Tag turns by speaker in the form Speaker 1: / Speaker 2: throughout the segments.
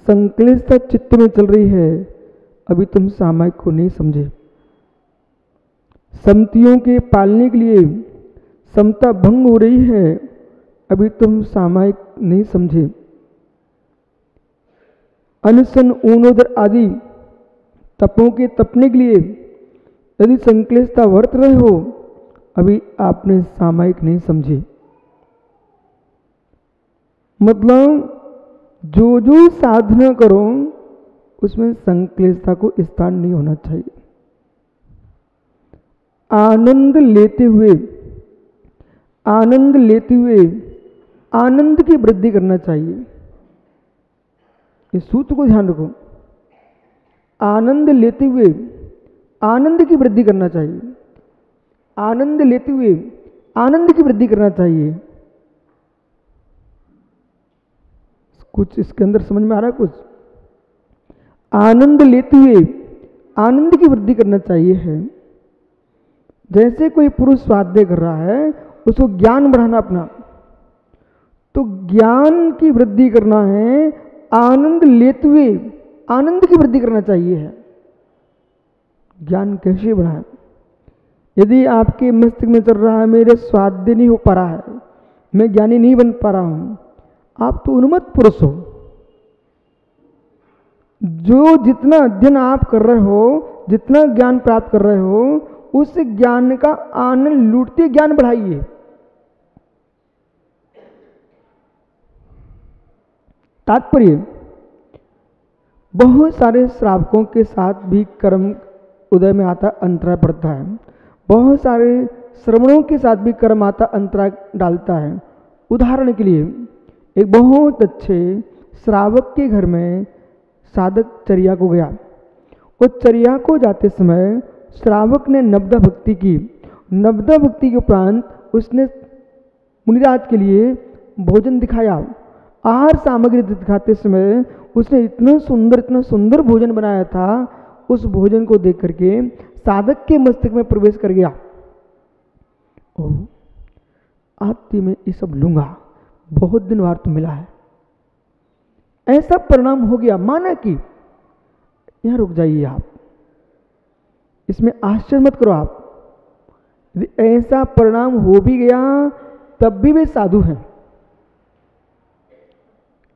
Speaker 1: संक्लिष्टता चित्त में चल रही है, अभी तुम सामायिक को नहीं समझे। समतियों के पालने के लिए समता भंग हो रही है, अभी तुम सामायिक नहीं समझे। अनशन ऊनोदर आदि तपों के तपने के लिए यदि संक्लिष्टता वर्त रहे हो, अभी आपने सामायिक नहीं समझे। मतलब जो जो साधना करो उसमें संक्लिष्टता को स्थान नहीं होना चाहिए। आनंद लेते हुए आनंद की वृद्धि करना चाहिए। इस सूत्र को ध्यान रखो। आनंद लेते हुए आनंद की वृद्धि करना चाहिए। आनंद लेते हुए आनंद की वृद्धि करना चाहिए। कुछ इसके अंदर समझ में आ रहा है? कुछ आनंद लेते हुए आनंद की वृद्धि करना चाहिए है। जैसे कोई पुरुष स्वाध्याय कर रहा है, उसको ज्ञान बढ़ाना अपना, तो ज्ञान की वृद्धि करना है। आनंद लेते हुए आनंद की वृद्धि करना चाहिए है। ज्ञान कैसे बढ़ाएं? यदि आपके मस्तिष्क में चल रहा है मेरे स्वाध्याय नहीं हो पा रहा है, मैं ज्ञानी नहीं बन पा रहा हूं, आप तो उन्मत्त पुरुष हो। जो जितना अध्ययन आप कर रहे हो, जितना ज्ञान प्राप्त कर रहे हो, उस ज्ञान का आनंद लूटते ज्ञान बढ़ाइए। तात्पर्य, बहुत सारे श्रावकों के साथ भी कर्म उदय में आता अंतराय पड़ता है। बहुत सारे श्रवणों के साथ भी कर्म आता अंतराय डालता है। उदाहरण के लिए, एक बहुत अच्छे श्रावक के घर में साधक चर्या को गया। उस चर्या को जाते समय श्रावक ने नवदा भक्ति की। नवदा भक्ति के उपरांत उसने मुनिराज के लिए भोजन दिखाया। आहार सामग्री दिखाते समय उसने इतना सुंदर भोजन बनाया था। उस भोजन को देख करके साधक के मस्तिष्क में प्रवेश कर गया, ओह आत्ती में ये सब लूंगा, बहुत दिन बाद तो मिला है। ऐसा परिणाम हो गया। माना कि यहां रुक जाइए आप, इसमें आश्चर्य मत करो आप। यदि ऐसा परिणाम हो भी गया तब भी वे साधु हैं।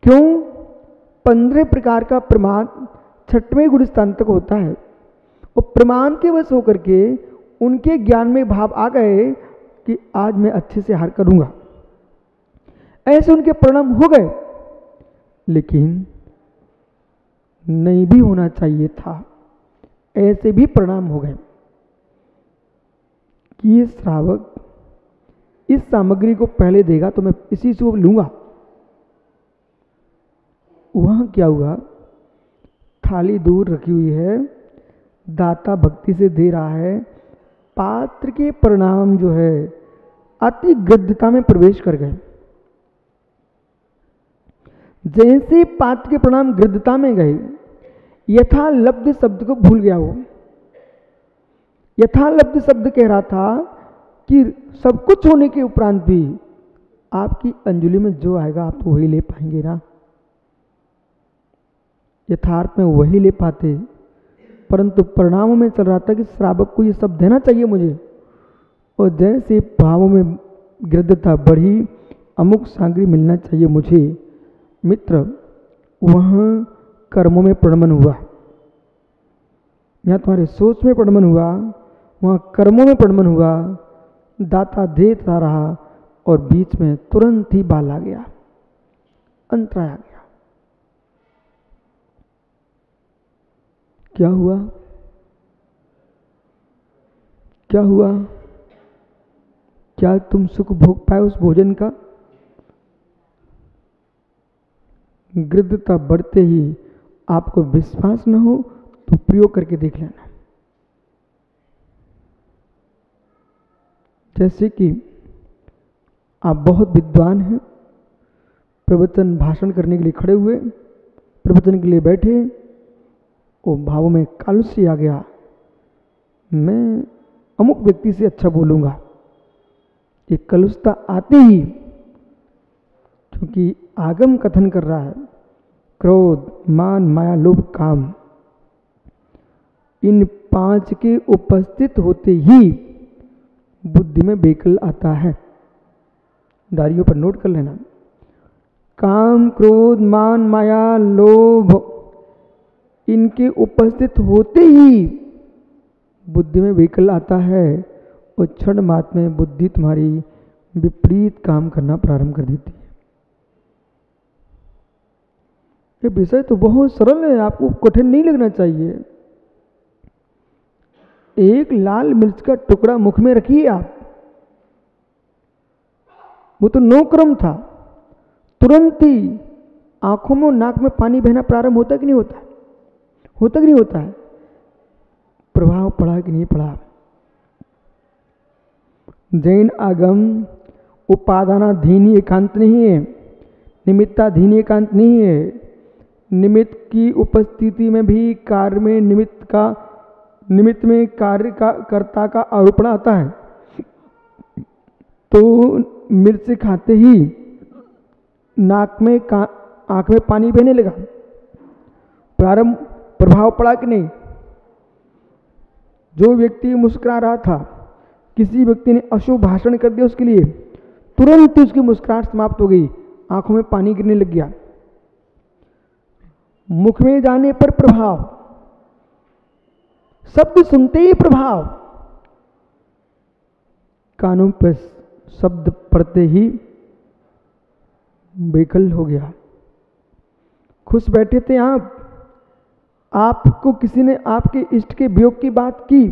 Speaker 1: क्यों? 15 प्रकार का प्रमाण 6वें गुण स्थान तक होता है, और प्रमाण के वश होकर के उनके ज्ञान में भाव आ गए कि आज मैं अच्छे से आहार करूंगा। ऐसे उनके परिणाम हो गए, लेकिन नहीं भी होना चाहिए था। ऐसे भी परिणाम हो गए कि ये श्रावक इस सामग्री को पहले देगा तो मैं इसी से लूंगा। वहां क्या हुआ? थाली दूर रखी हुई है, दाता भक्ति से दे रहा है, पात्र के परिणाम जो है अति गद्धता में प्रवेश कर गए। जैसे पात्र के परिणाम गृद्धता में गए, यथालब्ध शब्द को भूल गया। वो यथालब्ध शब्द कह रहा था कि सब कुछ होने के उपरांत भी आपकी अंजलि में जो आएगा आप तो वही ले पाएंगे ना। यथार्थ में वही ले पाते, परंतु परिणामों में चल रहा था कि श्रावक को ये सब देना चाहिए मुझे। और जैसे भावों में गृद्धता बढ़ी, अमुक सामग्री मिलना चाहिए मुझे, मित्र वहाँ कर्मों में प्रडमन हुआ। यहाँ तुम्हारे सोच में प्रडमन हुआ, वहाँ कर्मों में प्रडमन हुआ। दाता देता रहा और बीच में तुरंत ही बाल आ गया, अंतराय आ गया। क्या हुआ? क्या हुआ? क्या तुम सुख भोग पाए उस भोजन का? गृद्धता बढ़ते ही आपको विश्वास न हो तो प्रयोग करके देख लेना। जैसे कि आप बहुत विद्वान हैं, प्रवचन भाषण करने के लिए खड़े हुए, प्रवचन के लिए बैठे, वो भावों में कालुष्य आ गया, मैं अमुक व्यक्ति से अच्छा बोलूँगा। ये कलुषता आते ही, क्योंकि आगम कथन कर रहा है, क्रोध, मान, माया, लोभ, काम, इन 5 के उपस्थित होते ही बुद्धि में बेकल आता है। डायरियों पर नोट कर लेना। काम, क्रोध, मान, माया, लोभ, इनके उपस्थित होते ही बुद्धि में विकल आता है और क्षण मात्र में बुद्धि तुम्हारी विपरीत काम करना प्रारंभ कर देती है। ये विषय तो बहुत सरल है, आपको कठिन नहीं लगना चाहिए। एक लाल मिर्च का टुकड़ा मुख में रखिए आप, वो तो नोक्रम था, तुरंत ही आंखों में नाक में पानी बहना प्रारंभ होता कि नहीं होता? होता कि नहीं होता है? प्रभाव पड़ा कि नहीं पड़ा? जैन आगम उपादानाधीन एकांत नहीं है, निमित्ताधीन एकांत नहीं है। निमित्त की उपस्थिति में भी कार्य में निमित्त में कार्य का कर्ता का आरोपण आता है। तो मिर्च खाते ही नाक में आंख में पानी बहने लगा, प्रारंभ प्रभाव पड़ा कि नहीं? जो व्यक्ति मुस्कुरा रहा था, किसी व्यक्ति ने अशुभ भाषण कर दिया उसके लिए, तुरंत ही उसकी मुस्कुराहट समाप्त हो गई, आंखों में पानी गिरने लग गया। मुख में जाने पर प्रभाव, शब्द सुनते ही प्रभाव, कानों पर शब्द पढ़ते ही बेकल हो गया। खुश बैठे थे आपको किसी ने आपके इष्ट के वियोग की बात की,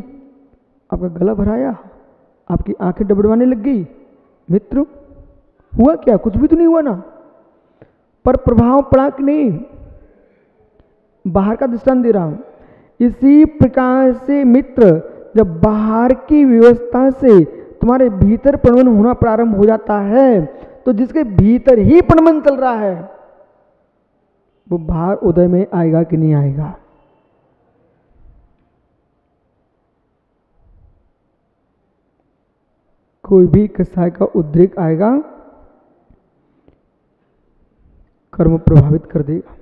Speaker 1: आपका गला भराया, आपकी आंखें डबडवाने लग गई। मित्र, हुआ क्या? कुछ भी तो नहीं हुआ ना, पर प्रभाव पड़ा कि नहीं? बाहर का दृष्टांत दे रहा हूं। इसी प्रकार से मित्र, जब बाहर की व्यवस्था से तुम्हारे भीतर प्रमन होना प्रारंभ हो जाता है, तो जिसके भीतर ही प्रमन चल रहा है वो बाहर उदय में आएगा कि नहीं आएगा? कोई भी कसाय का उद्रेक आएगा, कर्म प्रभावित कर देगा।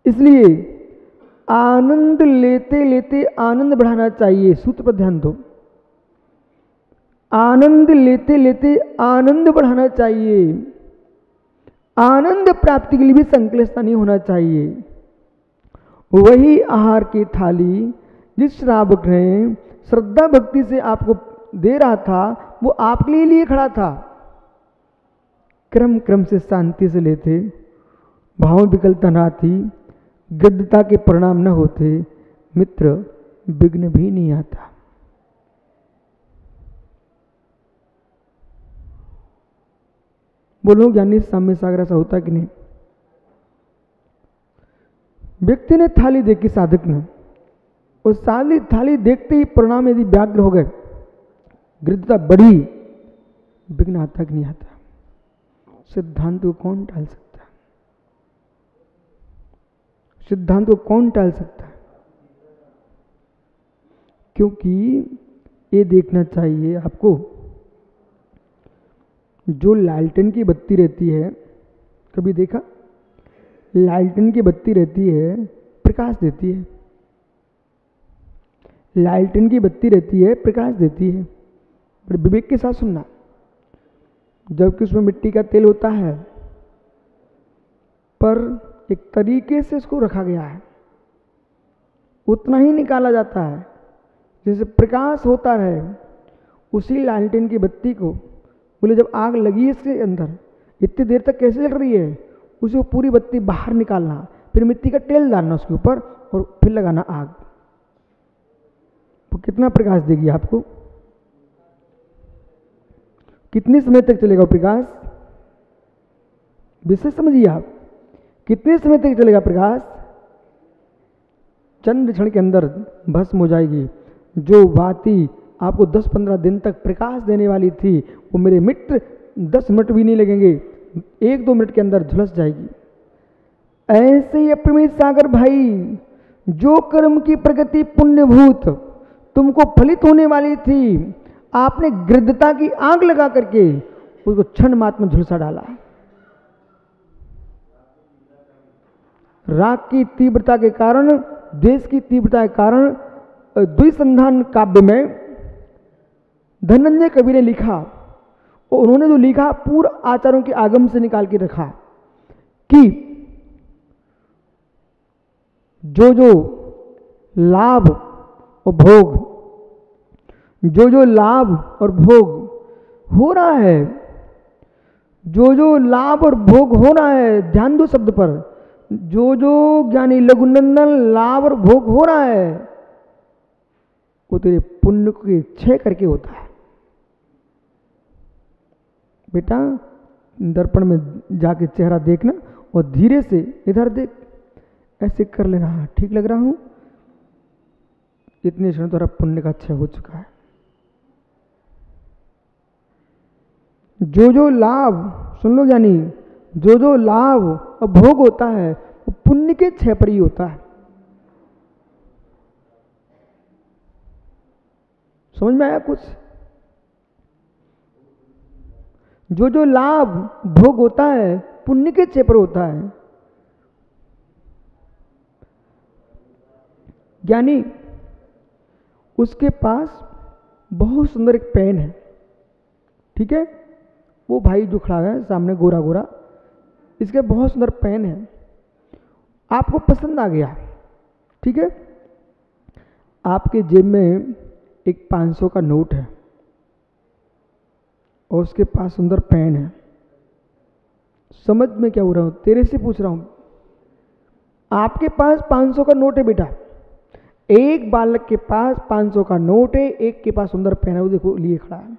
Speaker 1: इसलिए आनंद लेते लेते आनंद बढ़ाना चाहिए। सूत्र पर ध्यान दो। आनंद लेते लेते आनंद बढ़ाना चाहिए। आनंद प्राप्ति के लिए भी संकलेशता नहीं होना चाहिए। वही आहार की थाली जिस श्रावक ने श्रद्धा भक्ति से आपको दे रहा था, वो आपके लिए खड़ा था। क्रम क्रम से शांति से लेते, भाव विकलता ना थी, गद्यता के परिणाम न होते, मित्र विघ्न भी नहीं आता। बोलो ज्ञानी साम्य सागर ऐसा होता कि नहीं? व्यक्ति ने थाली देखी, साधक ने, उस थाली देखते ही परिणाम यदि व्याग्र हो गए, गृद्धता बढ़ी, विघ्न आता कि नहीं आता? सिद्धांत को कौन टाल सकता है? सिद्धांत को कौन टाल सकता है? क्योंकि ये देखना चाहिए आपको, जो लालटेन की बत्ती रहती है, कभी देखा? लालटेन की बत्ती रहती है, प्रकाश देती है। लालटेन की बत्ती रहती है, प्रकाश देती है। पर विवेक के साथ सुनना, जबकि उसमें मिट्टी का तेल होता है, पर एक तरीके से इसको रखा गया है, उतना ही निकाला जाता है जैसे प्रकाश होता रहे। उसी लालटेन की बत्ती को बोले जब आग लगी इसके अंदर, इतनी देर तक कैसे जल रही है, उसे पूरी बत्ती बाहर निकालना, फिर मिट्टी का तेल डालना उसके ऊपर और फिर लगाना आग, वो कितना प्रकाश देगी आपको? कितने समय तक चलेगा प्रकाश? विशेष समझिए आप, कितने समय तक चलेगा प्रकाश? चंद क्षण के अंदर भस्म हो जाएगी। जो बाती आपको 10-15 दिन तक प्रकाश देने वाली थी, वो मेरे मित्र 10 मिनट भी नहीं लगेंगे, 1-2 मिनट के अंदर झुलस जाएगी। ऐसे ही अप्रमेय सागर भाई, जो कर्म की प्रगति पुण्यभूत तुमको फलित होने वाली थी, आपने गृद्धता की आग लगा करके उसको क्षण मात्र में झुलसा डाला। राग की तीव्रता के कारण, द्वेष की तीव्रता के कारण द्विसंधान काव्य में धनंजय कवि ने लिखा, और उन्होंने जो लिखा पूर्व आचार्यों के आगम से निकाल के रखा कि जो जो लाभ और भोग, जो जो लाभ और भोग हो रहा है, जो जो लाभ और भोग हो रहा है, ध्यान दो शब्द पर, जो जो ज्ञानी लघुनंदन लाभ और भोग हो रहा है वो तेरे पुण्य के क्षय करके होता है। बेटा दर्पण में जाके चेहरा देखना और धीरे से इधर देख, ऐसे कर लेना, ठीक लग रहा हूं, इतने क्षण तुम्हारा पुण्य का क्षय हो चुका है। जो जो लाभ, सुन लो ज्ञानी, जो जो लाभ और भोग होता है वो पुण्य के क्षय पर ही होता है। समझ में आया कुछ? जो जो लाभ भोग होता है पुण्य के क्षय पर होता है। ज्ञानी उसके पास बहुत सुंदर एक पेन है, ठीक है, वो भाई जो खड़ा है सामने गोरा गोरा, इसके बहुत सुंदर पेन है, आपको पसंद आ गया, ठीक है, आपके जेब में एक 500 का नोट है और उसके पास सुंदर पेन है। समझ में क्या हो रहा हूं, तेरे से पूछ रहा हूं, आपके पास 500 का नोट है बेटा, एक बालक के पास 500 का नोट है, एक के पास सुंदर पेन है, वो देखो लिए खड़ा है।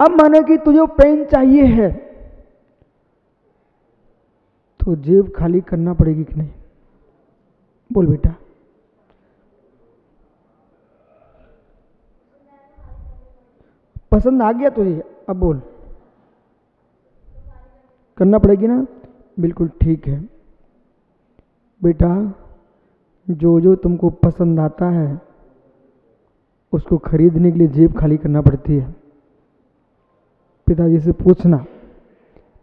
Speaker 1: अब माना कि तुझे वो पेन चाहिए है तो जेब खाली करना पड़ेगी कि नहीं? बोल बेटा। पसंद आ गया तुझे, अब बोल, करना पड़ेगी ना? बिल्कुल ठीक है बेटा, जो जो तुमको पसंद आता है उसको खरीदने के लिए जेब खाली करना पड़ती है। पिताजी से पूछना,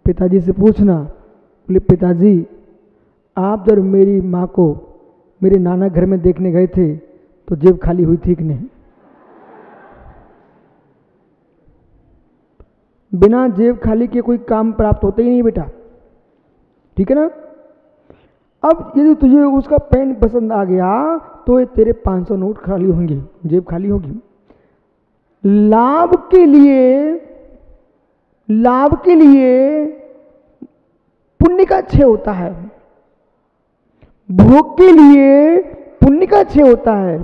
Speaker 1: पिताजी से पूछना, बोले पिताजी आप जब मेरी माँ को मेरे नाना घर में देखने गए थे तो जेब खाली हुई थी कि नहीं? बिना जेब खाली के कोई काम प्राप्त होता ही नहीं बेटा, ठीक है ना? अब यदि तुझे उसका पेन पसंद आ गया तो ये तेरे 500 नोट खाली होंगे, जेब खाली होगी। लाभ के लिए, लाभ के लिए पुण्य का क्षय होता है, भोग के लिए पुण्य का क्षय होता है।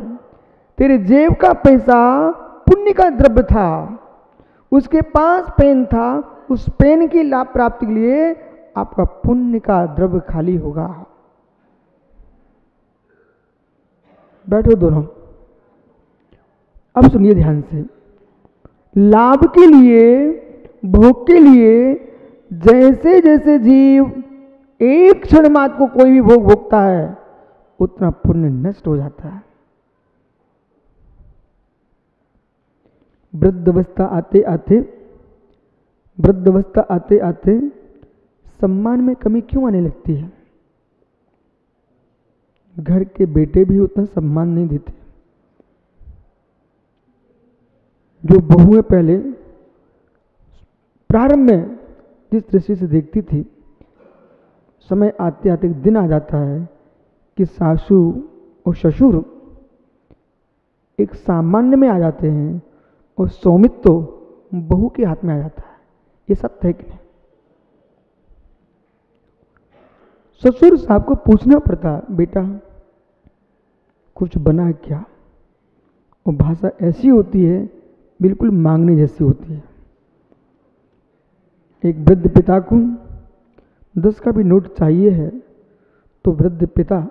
Speaker 1: तेरे जेब का पैसा पुण्य का द्रव्य था, उसके पास पेन था, उस पेन की लाभ प्राप्ति के लिए आपका पुण्य का द्रव्य खाली होगा। बैठो दोनों, अब सुनिए ध्यान से। लाभ के लिए, भोग के लिए जैसे जैसे जीव एक क्षण मात्र को कोई भी भोग भोगता है उतना पुण्य नष्ट हो जाता है। वृद्धावस्था आते आते, वृद्धावस्था आते आते सम्मान में कमी क्यों आने लगती है? घर के बेटे भी उतना सम्मान नहीं देते। जो बहुएं पहले प्रारंभ में जिस दृष्टि से देखती थी, समय आते आते एक दिन आ जाता है कि सासू और ससुर एक सामान्य में आ जाते हैं और स्वामित्व तो बहू के हाथ में आ जाता है। ये सत्य है कि नहीं? ससुर साहब को पूछना पड़ता, बेटा कुछ बना क्या? और भाषा ऐसी होती है बिल्कुल मांगने जैसी होती है। एक वृद्ध पिता को 10 का भी नोट चाहिए है तो वृद्ध पिता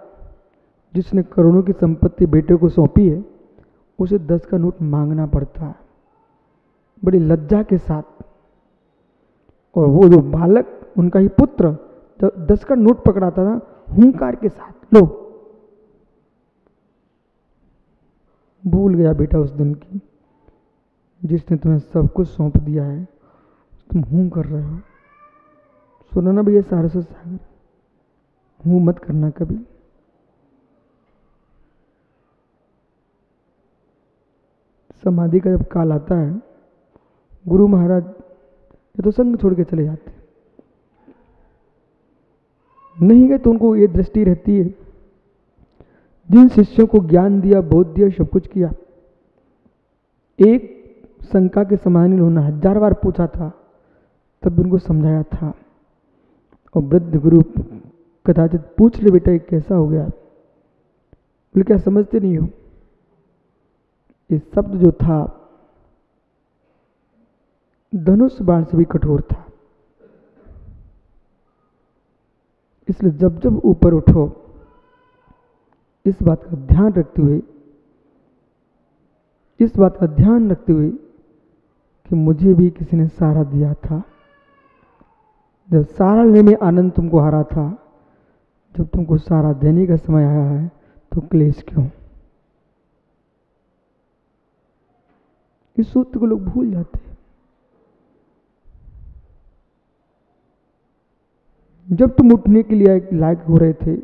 Speaker 1: जिसने करोड़ों की संपत्ति बेटे को सौंपी है उसे 10 का नोट मांगना पड़ता है बड़ी लज्जा के साथ। और वो जो बालक, उनका ही पुत्र, जब 10 का नोट पकड़ाता था हुंकार के साथ, लो, भूल गया बेटा उस दिन की जिसने तुम्हें सब कुछ सौंप दिया है, तुम हूं कर रहे हो। सुनो ना भैया सारस्वत सागर, मुंह मत करना कभी। समाधि का जब काल आता है, गुरु महाराज ये तो संग छोड़ के चले जाते, नहीं गए तो उनको ये दृष्टि रहती है, जिन शिष्यों को ज्ञान दिया, बोध दिया, सब कुछ किया, एक शंका के समान ही उन्होंने 1000 बार पूछा था, तब उनको समझाया था। और वृद्ध गुरु कदाचित पूछ ले बेटा ये कैसा हो गया, बोले क्या समझते नहीं हो, ये शब्द जो था धनुष बाण से भी कठोर था, इसलिए जब जब ऊपर उठो इस बात का ध्यान रखते हुए, इस बात का ध्यान रखते हुए कि मुझे भी किसी ने सहारा दिया था, जब सहारा लेने में आनंद तुमको हारा था, जब तुमको सहारा देने का समय आया है तो क्लेश क्यों। इस सूत्र को लोग भूल जाते हैं। जब तुम उठने के लिए लायक हो रहे थे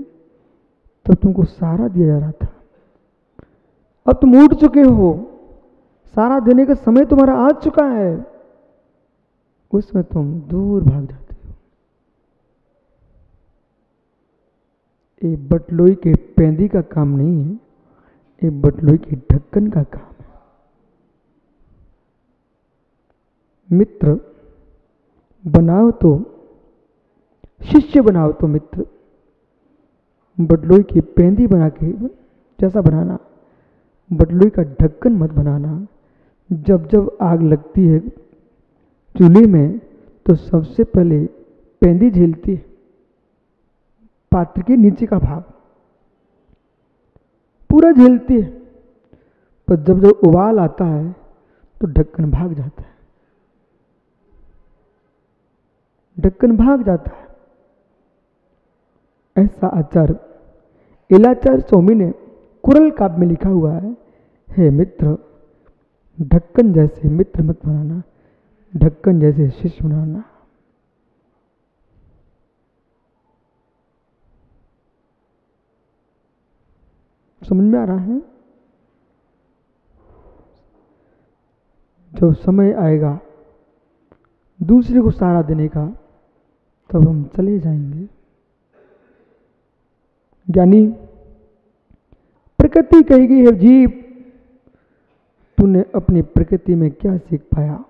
Speaker 1: तब तुमको सहारा दिया जा रहा था, अब तुम उठ चुके हो, सहारा देने का समय तुम्हारा आ चुका है, उसमें तुम दूर भाग जाते हो। ये बटलोई के पेंदी का काम नहीं है, ये बटलोई के ढक्कन का काम है। मित्र बनाओ तो, शिष्य बनाओ तो मित्र, बटलोई की पेंदी बना के जैसा बनाना, बटलोई का ढक्कन मत बनाना। जब जब आग लगती है चूल्हे में तो सबसे पहले पेंदी झेलती है, पात्र के नीचे का भाग पूरा झेलती है, पर जब जब उबाल आता है तो ढक्कन भाग जाता है, ढक्कन भाग जाता है। ऐसा आचार्य इलाचार्य स्वामी ने कुरल काव्य में लिखा हुआ है, हे मित्र ढक्कन जैसे मित्र मत बनाना, ढक्कन जैसे शिष्य बनाना। समझ में आ रहा है? जब समय आएगा दूसरे को सहारा देने का तब हम चले जाएंगे। ज्ञानी प्रकृति कहेगी, हे जीव तूने अपनी प्रकृति में क्या सीख पाया,